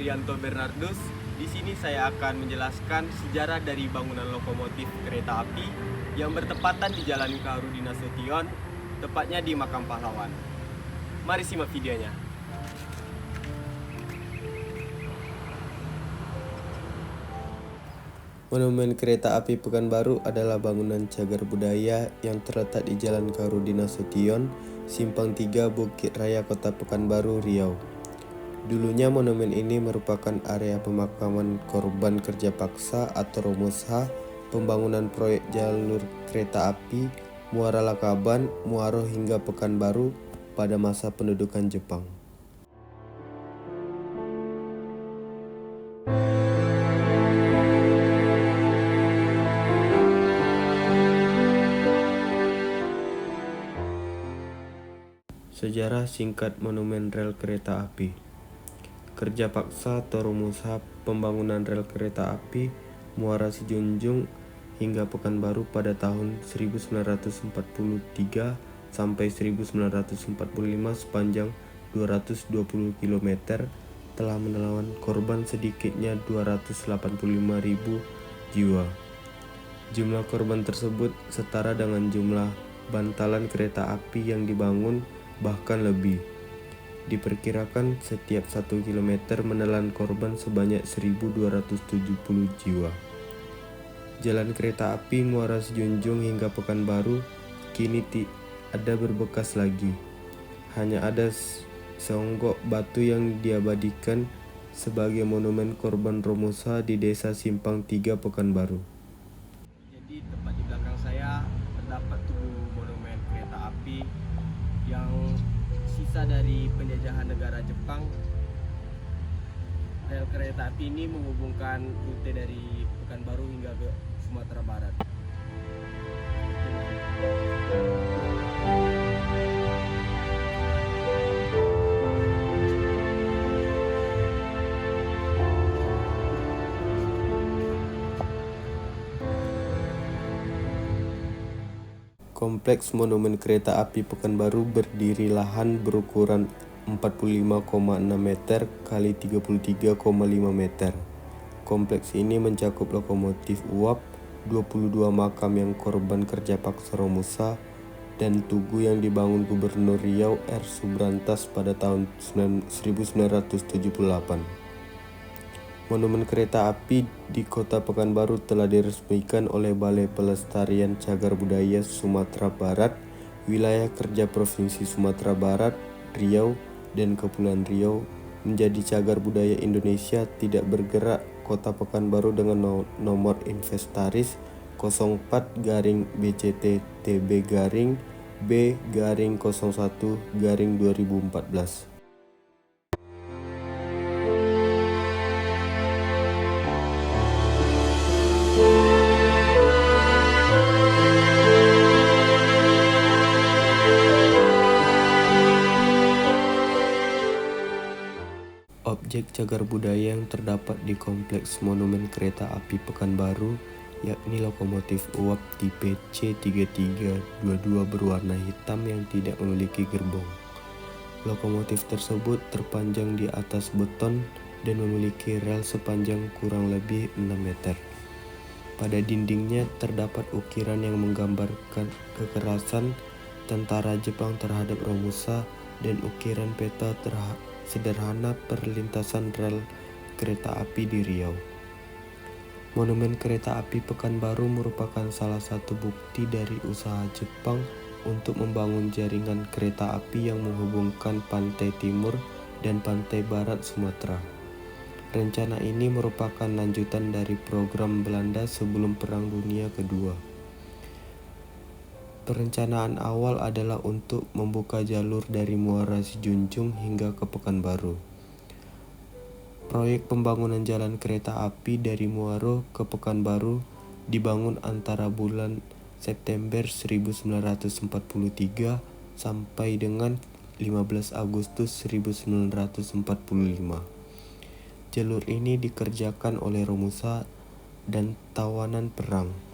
Supriyanto Bernardus. Di sini saya akan menjelaskan sejarah dari bangunan lokomotif kereta api yang bertepatan di Jalan Kaharudin Nasution, tepatnya di Makam Pahlawan. Mari simak videonya. Monumen Kereta Api Pekanbaru adalah bangunan cagar budaya yang terletak di Jalan Kaharudin Nasution, Simpang 3, Bukit Raya, Kota Pekanbaru, Riau. Dulunya monumen ini merupakan area pemakaman korban kerja paksa atau Romusha, pembangunan proyek jalur kereta api Muara Lakaban, Muaro hingga Pekanbaru pada masa pendudukan Jepang. Sejarah singkat Monumen Rel Kereta Api. Kerja paksa atau Romusha pembangunan rel kereta api Muara Sejunjung hingga Pekanbaru pada tahun 1943 sampai 1945 sepanjang 220 km telah menelan korban sedikitnya 285.000 jiwa. Jumlah korban tersebut setara dengan jumlah bantalan kereta api yang dibangun, bahkan lebih. Diperkirakan setiap 1 km menelan korban sebanyak 1.270 jiwa. Jalan kereta api Muara Sejunjung hingga Pekanbaru kini ada berbekas lagi. Hanya ada seonggok batu yang diabadikan sebagai monumen korban Romusha di Desa Simpang 3, Pekanbaru. Jadi tepat di belakang saya terdapat tubuh monumen kereta api yang sisa dari penjajahan negara Jepang. Rel kereta api ini menghubungkan rute dari Pekanbaru hingga ke Sumatera Barat. Kompleks Monumen Kereta Api Pekanbaru berdiri lahan berukuran 45,6 meter x 33,5 meter. Kompleks ini mencakup lokomotif uap, 22 makam yang korban kerja paksa Romusha, dan tugu yang dibangun Gubernur Riau R. Subrantas pada tahun 1978. Monumen kereta api di Kota Pekanbaru telah diresmikan oleh Balai Pelestarian Cagar Budaya Sumatera Barat, Wilayah Kerja Provinsi Sumatera Barat, Riau, dan Kepulauan Riau menjadi cagar budaya Indonesia tidak bergerak Kota Pekanbaru dengan nomor inventaris 04-BCT-TB-B-01-2014. Objek cagar budaya yang terdapat di Kompleks Monumen Kereta Api Pekanbaru yakni lokomotif uap tipe C3322 berwarna hitam yang tidak memiliki gerbong. Lokomotif tersebut terpanjang di atas beton dan memiliki rel sepanjang kurang lebih 6 meter. Pada dindingnya terdapat ukiran yang menggambarkan kekerasan tentara Jepang terhadap Romusha dan ukiran peta sederhana perlintasan rel kereta api di Riau. Monumen Kereta Api Pekanbaru merupakan salah satu bukti dari usaha Jepang untuk membangun jaringan kereta api yang menghubungkan pantai timur dan pantai barat Sumatera. Rencana ini merupakan lanjutan dari program Belanda sebelum Perang Dunia Kedua. Perencanaan awal adalah untuk membuka jalur dari Muara Sejunjung hingga ke Pekanbaru. Proyek pembangunan jalan kereta api dari Muaro ke Pekanbaru dibangun antara bulan September 1943 sampai dengan 15 Agustus 1945. Jalur ini dikerjakan oleh Romusha dan tawanan perang.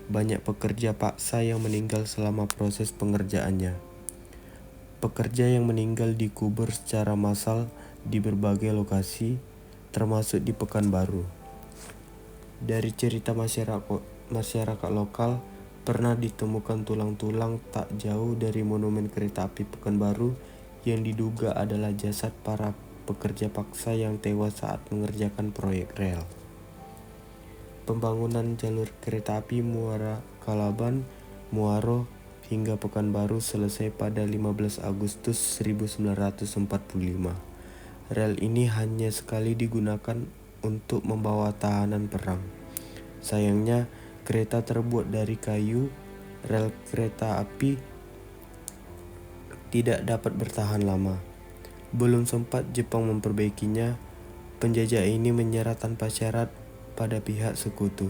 Banyak pekerja paksa yang meninggal selama proses pengerjaannya. Pekerja yang meninggal dikubur secara massal di berbagai lokasi. termasuk di Pekanbaru. Dari cerita masyarakat lokal, pernah ditemukan tulang-tulang tak jauh dari monumen kereta api Pekanbaru yang diduga adalah jasad para pekerja paksa yang tewas saat mengerjakan proyek rel. Pembangunan jalur kereta api Muara Kalaban, Muaro hingga Pekanbaru selesai pada 15 Agustus 1945. Rel ini hanya sekali digunakan untuk membawa tahanan perang. Sayangnya, kereta terbuat dari kayu, rel kereta api tidak dapat bertahan lama. Belum sempat Jepang memperbaikinya, penjajah ini menyerah tanpa syarat pada pihak sekutu.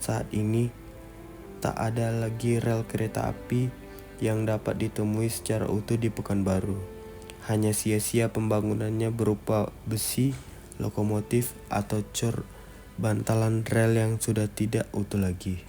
Saat ini, tak ada lagi rel kereta api yang dapat ditemui secara utuh di Pekanbaru. Hanya sia-sia pembangunannya berupa besi, lokomotif, atau cor bantalan rel yang sudah tidak utuh lagi.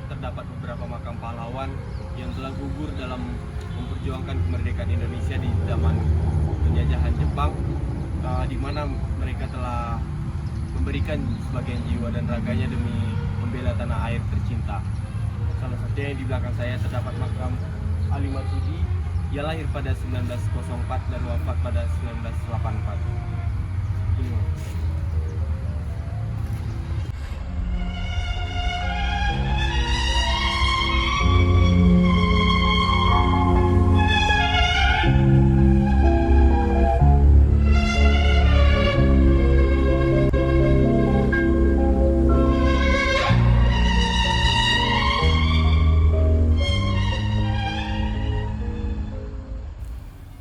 Terdapat beberapa makam pahlawan yang telah gugur dalam memperjuangkan kemerdekaan Indonesia di zaman penjajahan Jepang, di mana mereka telah memberikan sebagian jiwa dan raganya demi membela tanah air tercinta. Salah satunya yang di belakang saya terdapat makam Ali Marsudi. Ia lahir pada 1904 dan wafat pada 1984. Ini.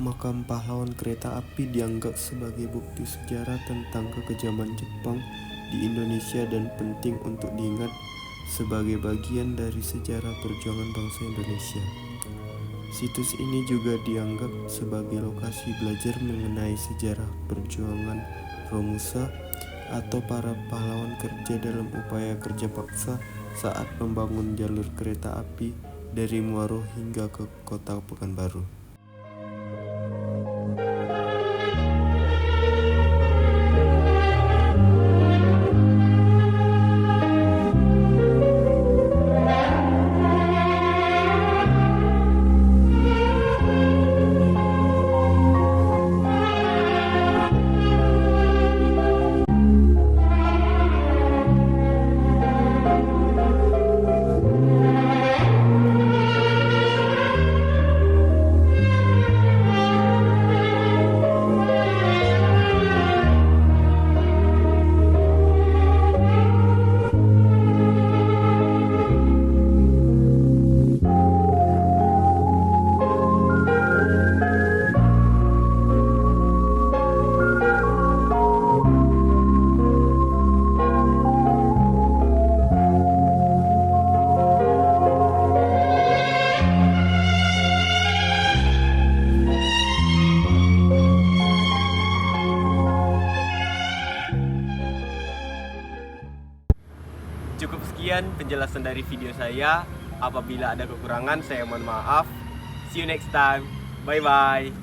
Makam pahlawan kereta api dianggap sebagai bukti sejarah tentang kekejaman Jepang di Indonesia dan penting untuk diingat sebagai bagian dari sejarah perjuangan bangsa Indonesia. Situs ini juga dianggap sebagai lokasi belajar mengenai sejarah perjuangan Romusa atau para pahlawan kerja dalam upaya kerja paksa saat membangun jalur kereta api dari Muaro hingga ke kota Pekanbaru. Cukup sekian penjelasan dari video saya. Apabila ada kekurangan, saya mohon maaf. See you next time. Bye-bye.